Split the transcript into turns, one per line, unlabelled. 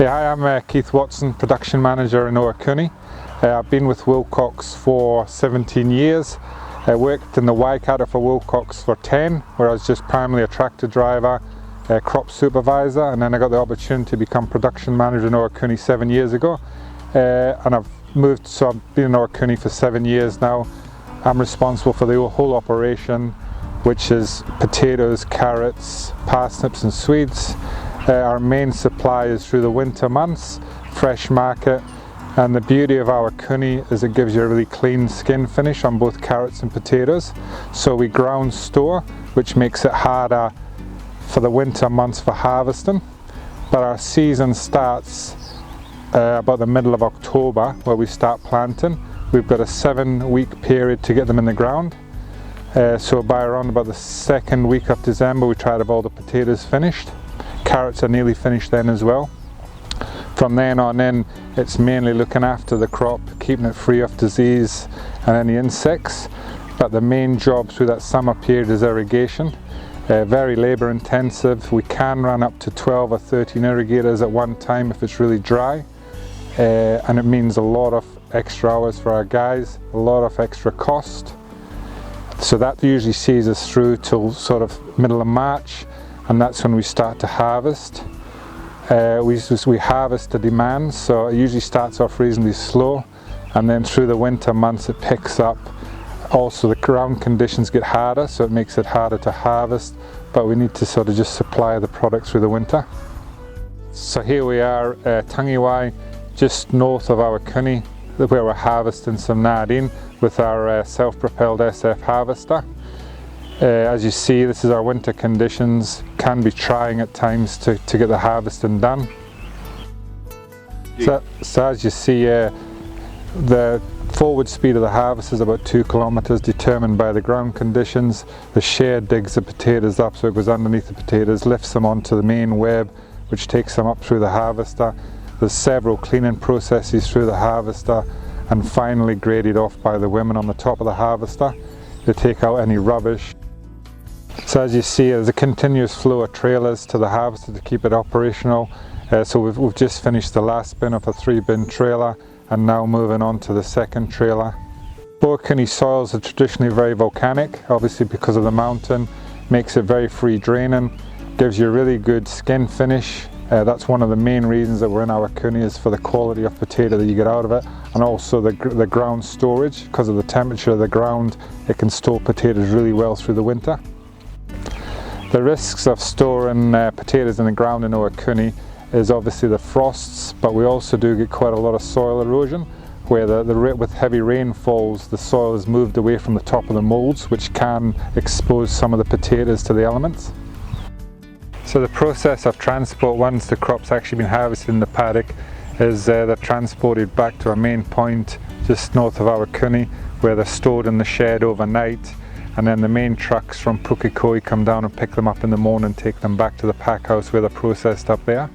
Yeah, hi, I'm Keith Watson, Production Manager in Ohakune. I've been with Wilcox for 17 years. I worked in the Waikato for Wilcox for 10, where I was just primarily a tractor driver, crop supervisor, and then I got the opportunity to become Production Manager in Ohakune 7 years ago. And I've moved, so I've been in Ohakune for 7 years now. I'm responsible for the whole operation, which is potatoes, carrots, parsnips and swedes. Our main supply is through the winter months, fresh market, and the beauty of our Ohakune is it gives you a really clean skin finish on both carrots and potatoes. So we ground store, which makes it harder for the winter months for harvesting. But our season starts about the middle of October, where we start planting. We've got a 7-week period to get them in the ground. So by around about the second week of December, we try to have all the potatoes finished. Carrots are nearly finished then as well. From then on in, it's mainly looking after the crop, keeping it free of disease and any insects. But the main job through that summer period is irrigation. Very labour intensive. We can run up to 12 or 13 irrigators at one time if it's really dry. And it means a lot of extra hours for our guys, a lot of extra cost. So that usually sees us through till sort of middle of March. And that's when we start to harvest. We harvest to demand, so it usually starts off reasonably slow, and then through the winter months it picks up. Also the ground conditions get harder, so it makes it harder to harvest, but we need to sort of just supply the product through the winter. So here we are, Tangiwai, just north of our Ohakune, where we're harvesting some nardine with our self-propelled SF harvester. As you see, this is our winter conditions. Can be trying at times to get the harvesting done. So as you see, the forward speed of the harvest is about 2 kilometers, determined by the ground conditions. The share digs the potatoes up, so it goes underneath the potatoes, lifts them onto the main web, which takes them up through the harvester. There's several cleaning processes through the harvester, and finally graded off by the women on the top of the harvester to take out any rubbish. So as you see, there's a continuous flow of trailers to the harvester to keep it operational. So we've just finished the last bin of a 3-bin trailer, and now moving on to the second trailer. Ohakune soils are traditionally very volcanic, obviously because of the mountain. Makes it very free draining, gives you a really good skin finish. That's one of the main reasons that we're in our Ohakune, is for the quality of potato that you get out of it, and also the ground storage. Because of the temperature of the ground, it can store potatoes really well through the winter. The risks of storing potatoes in the ground in Ohakune is obviously the frosts, but we also do get quite a lot of soil erosion, where with heavy rainfalls the soil is moved away from the top of the moulds, which can expose some of the potatoes to the elements. So the process of transport, once the crop's actually been harvested in the paddock, is they're transported back to a main point just north of our Ohakune, where they're stored in the shed overnight. And then the main trucks from Pukekohe come down and pick them up in the morning and take them back to the pack house where they're processed up there.